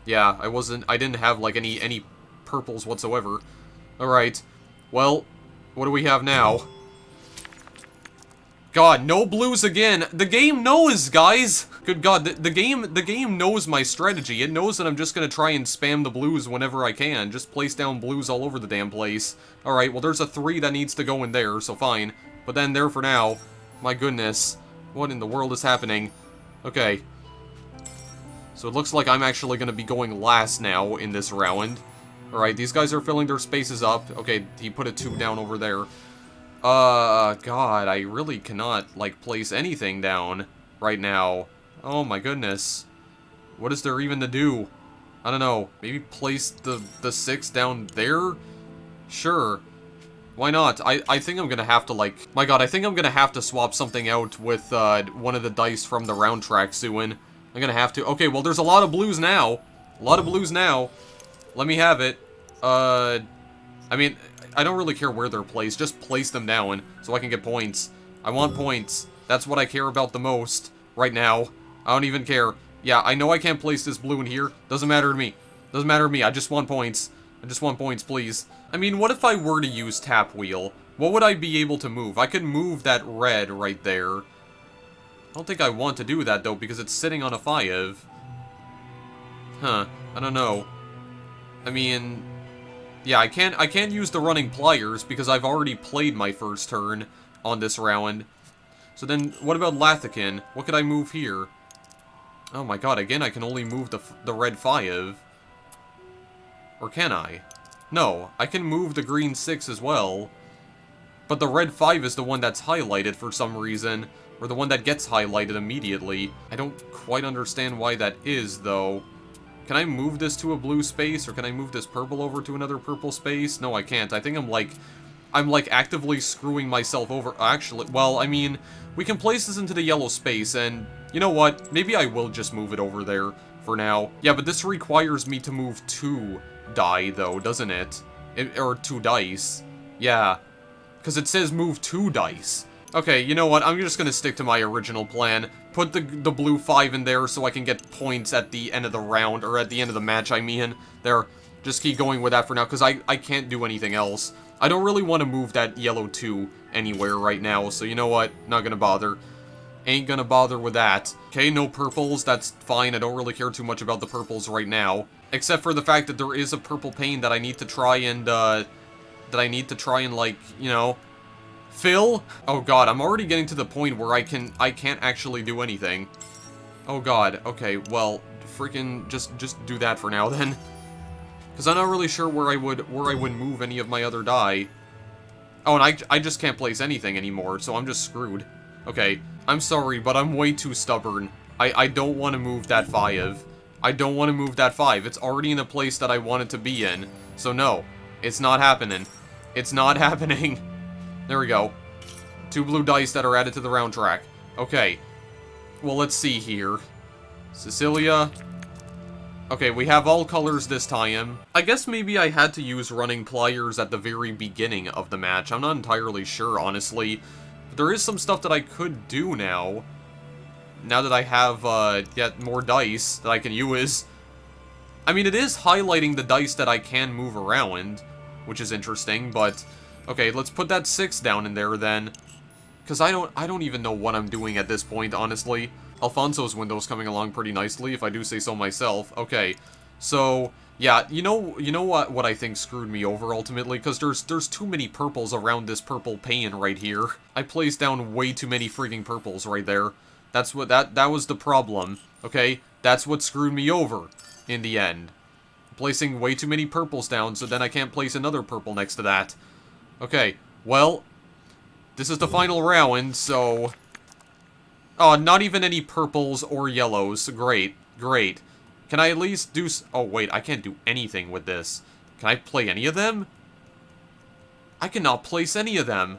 Yeah, I didn't have, like, any purples whatsoever. Alright. Well, what do we have now? God, no blues again. The game knows, guys. Good God, the game knows my strategy. It knows that I'm just gonna try and spam the blues whenever I can. Just place down blues all over the damn place. Alright, well there's a 3 that needs to go in there, so fine. But then there for now. My goodness. What in the world is happening? Okay. So it looks like I'm actually gonna be going last now in this round. Alright, these guys are filling their spaces up. Okay, he put a 2 down over there. God, I really cannot, like, place anything down right now. Oh my goodness. What is there even to do? I don't know. Maybe place the 6 down there? Sure. Why not? I think I'm gonna have to, like... My god, I think I'm gonna have to swap something out with, one of the dice from the round track soon. I'm gonna have to... Okay, well, there's a lot of blues now. A lot of blues now. Let me have it. I mean... I don't really care where they're placed, just place them down so I can get points. I want points. That's what I care about the most right now. I don't even care. Yeah, I know I can't place this blue in here. Doesn't matter to me. Doesn't matter to me. I just want points. I just want points, please. I mean, what if I were to use tap wheel? What would I be able to move? I could move that red right there. I don't think I want to do that, though, because it's sitting on a 5. Huh. I don't know. I mean... Yeah, I can't use the running pliers because I've already played my first turn on this round. So then, what about Lathikin? What could I move here? Oh my god, again I can only move the red 5. Or can I? No, I can move the green 6 as well. But the red 5 is the one that's highlighted for some reason. Or the one that gets highlighted immediately. I don't quite understand why that is, though. Can I move this to a blue space, or can I move this purple over to another purple space? No, I can't. I think I'm, like... I'm like actively screwing myself over. Actually, well, I mean, we can place this into the yellow space, and you know what? Maybe I will just move it over there for now. Yeah, but this requires me to move 2 die, though, doesn't it? Or 2 dice. Yeah, because it says move 2 dice. Okay, you know what? I'm just gonna stick to my original plan. Put the blue 5 in there so I can get points at the end of the round, or at the end of the match, I mean. There, just keep going with that for now, because I can't do anything else. I don't really want to move that yellow 2 anywhere right now, so you know what? Not gonna bother. Ain't gonna bother with that. Okay, no purples, that's fine. I don't really care too much about the purples right now. Except for the fact that there is a purple pane that I need to try and, like, you know, fill? Oh god, I'm already getting to the point where I can't actually do anything. Oh god, okay, well, freaking just do that for now then. Because I'm not really sure where I would move any of my other die. Oh, and I just can't place anything anymore, so I'm just screwed. Okay, I'm sorry, but I'm way too stubborn. I don't want to move that 5. I don't want to move that 5. It's already in the place that I want it to be in. So no, it's not happening. It's not happening. There we go. 2 blue dice that are added to the round track. Okay. Well, let's see here. Cecilia. Okay, we have all colors this time. I guess maybe I had to use running pliers at the very beginning of the match. I'm not entirely sure, honestly. But there is some stuff that I could do now. Now that I have, yet more dice that I can use. I mean, it is highlighting the dice that I can move around, which is interesting, but... Okay, let's put that 6 down in there, then. Because I don't even know what I'm doing at this point, honestly. Alfonso's window's coming along pretty nicely, if I do say so myself. Okay, so... Yeah, you know what I think screwed me over, ultimately? Because there's too many purples around this purple pane right here. I placed down way too many freaking purples right there. That's what, that was the problem, okay? That's what screwed me over, in the end. Placing way too many purples down, so then I can't place another purple next to that. Okay, well, this is the final round, so... Oh, not even any purples or yellows. Great, great. Can I at least do... Oh, wait, I can't do anything with this. Can I play any of them? I cannot place any of them.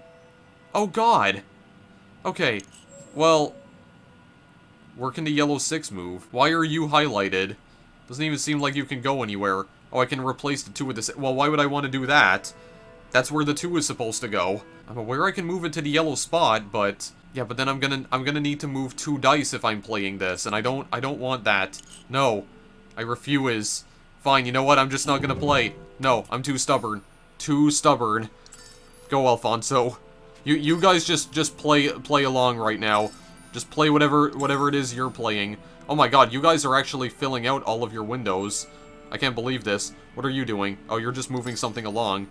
Oh, God. Okay, well... Where can the yellow 6 move? Why are you highlighted? Doesn't even seem like you can go anywhere. Oh, I can replace the 2 with this. Well, why would I want to do that? That's where the 2 is supposed to go. I'm aware I can move it to the yellow spot, but... Yeah, but then I'm gonna need to move 2 dice if I'm playing this, and I don't want that. No. I refuse. Fine, you know what? I'm just not gonna play. No, I'm too stubborn. Too stubborn. Go, Alfonso. You guys just play along right now. Just play whatever it is you're playing. Oh my god, you guys are actually filling out all of your windows. I can't believe this. What are you doing? Oh, you're just moving something along.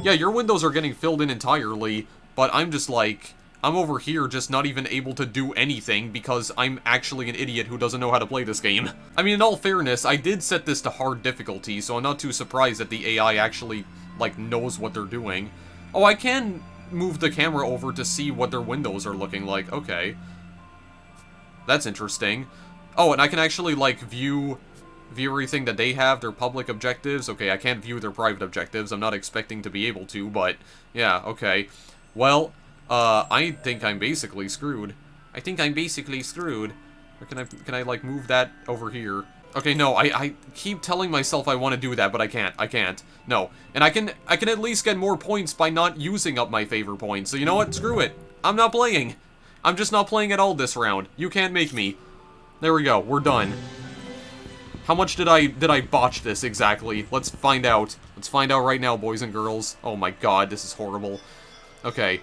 Yeah, your windows are getting filled in entirely, but I'm just like... I'm over here just not even able to do anything because I'm actually an idiot who doesn't know how to play this game. I mean, in all fairness, I did set this to hard difficulty, so I'm not too surprised that the AI actually, like, knows what they're doing. Oh, I can move the camera over to see what their windows are looking like. Okay. That's interesting. Oh, and I can actually, like, view everything that they have, their public objectives. Okay, I can't view their private objectives. I'm not expecting to be able to, but yeah, okay. Well, I think I'm basically screwed. I think I'm basically screwed. Or can I like move that over here? Okay, no, I keep telling myself I want to do that, but I can't. No. And I can at least get more points by not using up my favor points. So you know what? Screw it. I'm not playing. I'm just not playing at all this round. You can't make me. There we go. We're done. How much did I botch this exactly? Let's find out. Let's find out right now, boys and girls. Oh my god, this is horrible. Okay.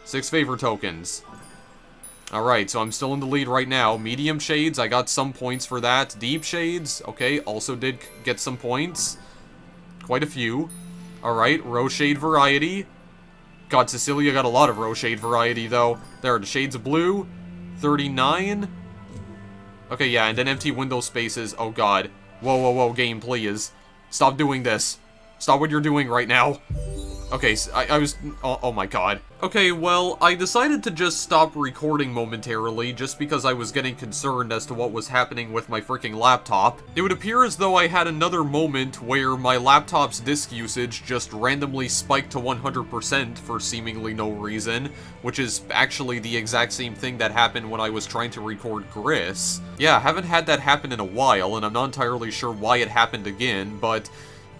6 favor tokens. Alright, so I'm still in the lead right now. Medium shades, I got some points for that. Deep shades, okay, also did get some points. Quite a few. Alright, rose shade variety. God, Cecilia got a lot of rose shade variety, though. There are the shades of blue. 39. Okay, yeah, and then empty window spaces. Oh, God. Whoa, whoa, whoa, game, please. Stop doing this. Stop what you're doing right now. Okay, so I was... oh my god. Okay, well, I decided to just stop recording momentarily just because I was getting concerned as to what was happening with my freaking laptop. It would appear as though I had another moment where my laptop's disk usage just randomly spiked to 100% for seemingly no reason, which is actually the exact same thing that happened when I was trying to record Gris. Yeah, I haven't had that happen in a while, and I'm not entirely sure why it happened again, but...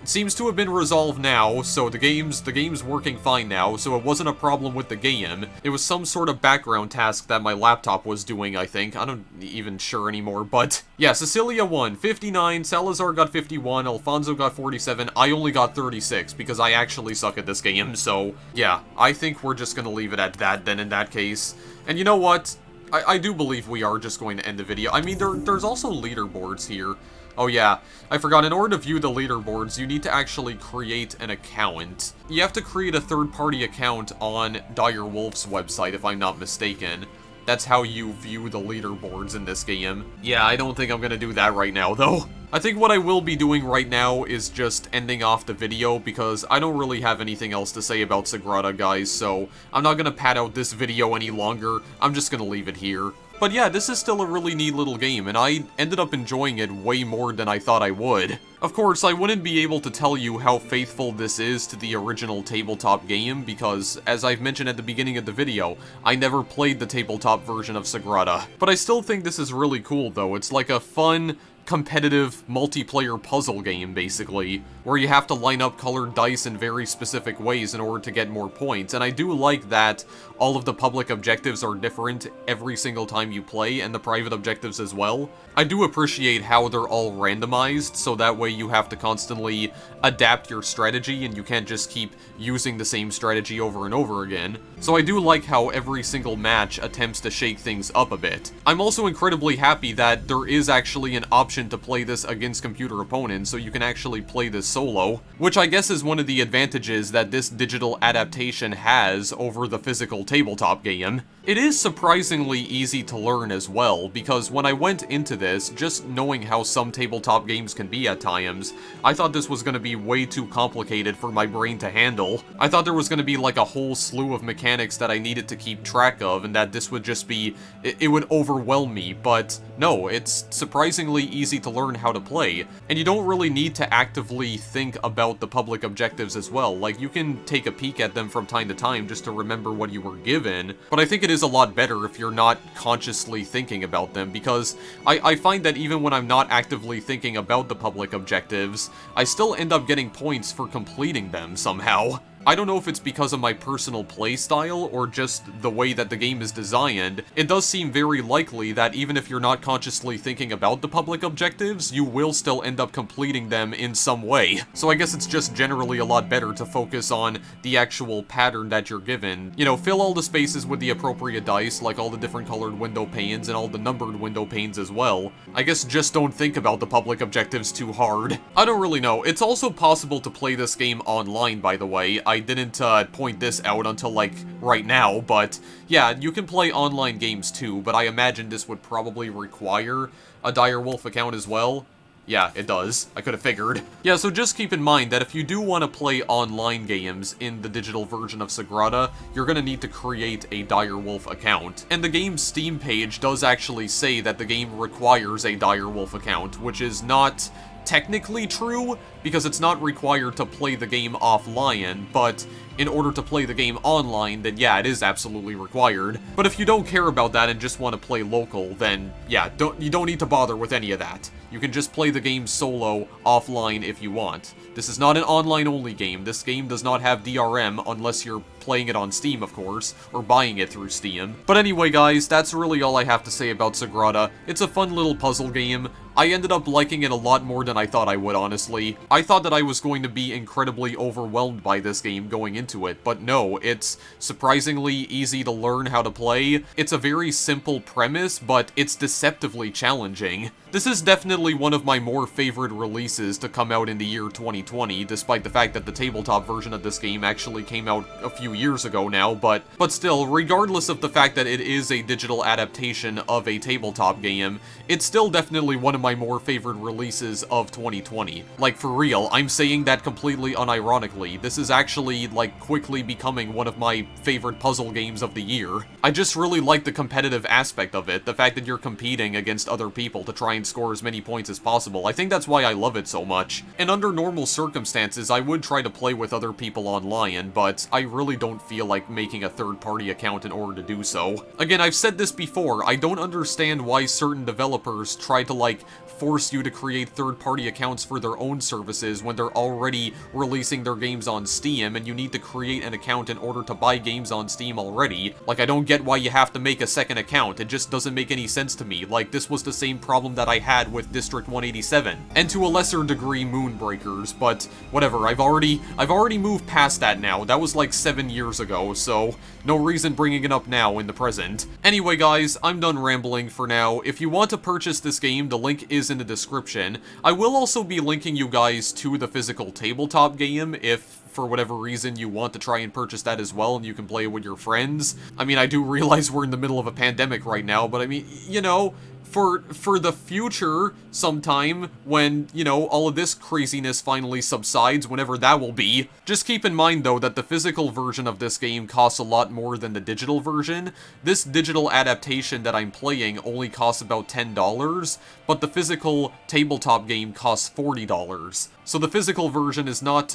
it seems to have been resolved now, so the game's working fine now, so it wasn't a problem with the game. It was some sort of background task that my laptop was doing, I think. I'm not even sure anymore, but... yeah, Cecilia won 59, Salazar got 51, Alfonso got 47, I only got 36, because I actually suck at this game, so... yeah, I think we're just gonna leave it at that then in that case. And you know what? I do believe we are just going to end the video. I mean, there's also leaderboards here. Oh yeah, I forgot, in order to view the leaderboards, you need to actually create an account. You have to create a third-party account on Dire Wolf's website, if I'm not mistaken. That's how you view the leaderboards in this game. Yeah, I don't think I'm gonna do that right now, though. I think what I will be doing right now is just ending off the video, because I don't really have anything else to say about Sagrada, guys, so I'm not gonna pad out this video any longer. I'm just gonna leave it here. But yeah, this is still a really neat little game, and I ended up enjoying it way more than I thought I would. Of course, I wouldn't be able to tell you how faithful this is to the original tabletop game, because, as I've mentioned at the beginning of the video, I never played the tabletop version of Sagrada. But I still think this is really cool, though. It's like a fun, competitive multiplayer puzzle game, basically, where you have to line up colored dice in very specific ways in order to get more points, and I do like that all of the public objectives are different every single time you play, and the private objectives as well. I do appreciate how they're all randomized, so that way you have to constantly adapt your strategy, and you can't just keep using the same strategy over and over again. So I do like how every single match attempts to shake things up a bit. I'm also incredibly happy that there is actually an option to play this against computer opponents, so you can actually play this solo, which I guess is one of the advantages that this digital adaptation has over the physical tabletop game. It is surprisingly easy to learn as well, because when I went into this, just knowing how some tabletop games can be at times, I thought this was going to be way too complicated for my brain to handle. I thought there was going to be like a whole slew of mechanics that I needed to keep track of, and that this would just be... it would overwhelm me, but no, it's surprisingly easy to learn how to play, and you don't really need to actively think about the public objectives as well. Like, you can take a peek at them from time to time just to remember what you were given, but I think it is a lot better if you're not consciously thinking about them, because I find that even when I'm not actively thinking about the public objectives, I still end up getting points for completing them somehow. I don't know if it's because of my personal playstyle or just the way that the game is designed. It does seem very likely that even if you're not consciously thinking about the public objectives, you will still end up completing them in some way. So I guess it's just generally a lot better to focus on the actual pattern that you're given. You know, fill all the spaces with the appropriate dice, like all the different colored window panes and all the numbered window panes as well. I guess just don't think about the public objectives too hard. I don't really know. It's also possible to play this game online, by the way. I didn't point this out until, like, right now, but yeah, you can play online games too, but I imagine this would probably require a Dire Wolf account as well. Yeah, it does. I could have figured. Yeah, so just keep in mind that if you do want to play online games in the digital version of Sagrada, you're going to need to create a Dire Wolf account. And the game's Steam page does actually say that the game requires a Dire Wolf account, which is not technically true, because it's not required to play the game offline, but in order to play the game online, then yeah, it is absolutely required. But if you don't care about that and just want to play local, then yeah, you don't need to bother with any of that. You can just play the game solo offline if you want. This is not an online-only game. This game does not have DRM unless you're playing it on Steam, of course, or buying it through Steam. But anyway, guys, that's really all I have to say about Sagrada. It's a fun little puzzle game. I ended up liking it a lot more than I thought I would, honestly. I thought that I was going to be incredibly overwhelmed by this game going into it, but no, it's surprisingly easy to learn how to play. It's a very simple premise, but it's deceptively challenging. This is definitely one of my more favorite releases to come out in the year 2020, despite the fact that the tabletop version of this game actually came out a few years ago now, but still, regardless of the fact that it is a digital adaptation of a tabletop game, it's still definitely one of my more favorite releases of 2020. Like, for real, I'm saying that completely unironically. This is actually, like, quickly becoming one of my favorite puzzle games of the year. I just really like the competitive aspect of it, the fact that you're competing against other people to try and score as many points as possible. I think that's why I love it so much. And under normal circumstances, I would try to play with other people online, but I really don't feel like making a third-party account in order to do so. Again, I've said this before, I don't understand why certain developers try to, like, force you to create third-party accounts for their own services when they're already releasing their games on Steam, and you need to create an account in order to buy games on Steam already. Like, I don't get why you have to make a second account, it just doesn't make any sense to me. Like, this was the same problem that I had with District 187, and to a lesser degree Moonbreakers, but whatever, I've already moved past that now. That was like 7 years ago, so no reason bringing it up now in the present. Anyway guys, I'm done rambling for now. If you want to purchase this game, the link is in the description. I will also be linking you guys to the physical tabletop game if for whatever reason you want to try and purchase that as well and you can play it with your friends. I mean, I do realize we're in the middle of a pandemic right now, but I mean, you know, for the future sometime when, you know, all of this craziness finally subsides, whenever that will be. Just keep in mind though that the physical version of this game costs a lot more than the digital version. This digital adaptation that I'm playing only costs about $10, but the physical tabletop game costs $40. So the physical version is not,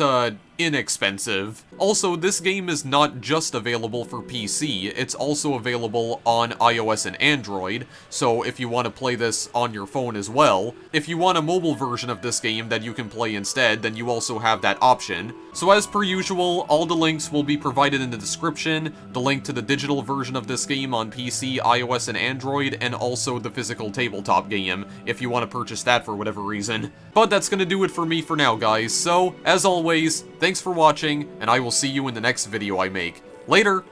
inexpensive. Also, this game is not just available for PC, it's also available on iOS and Android, so if you want to play this on your phone as well. If you want a mobile version of this game that you can play instead, then you also have that option. So as per usual, all the links will be provided in the description, the link to the digital version of this game on PC, iOS, and Android, and also the physical tabletop game, if you want to purchase that for whatever reason. But that's gonna do it for me for now, guys, so, as always, thanks for watching, and I will see you in the next video I make. Later!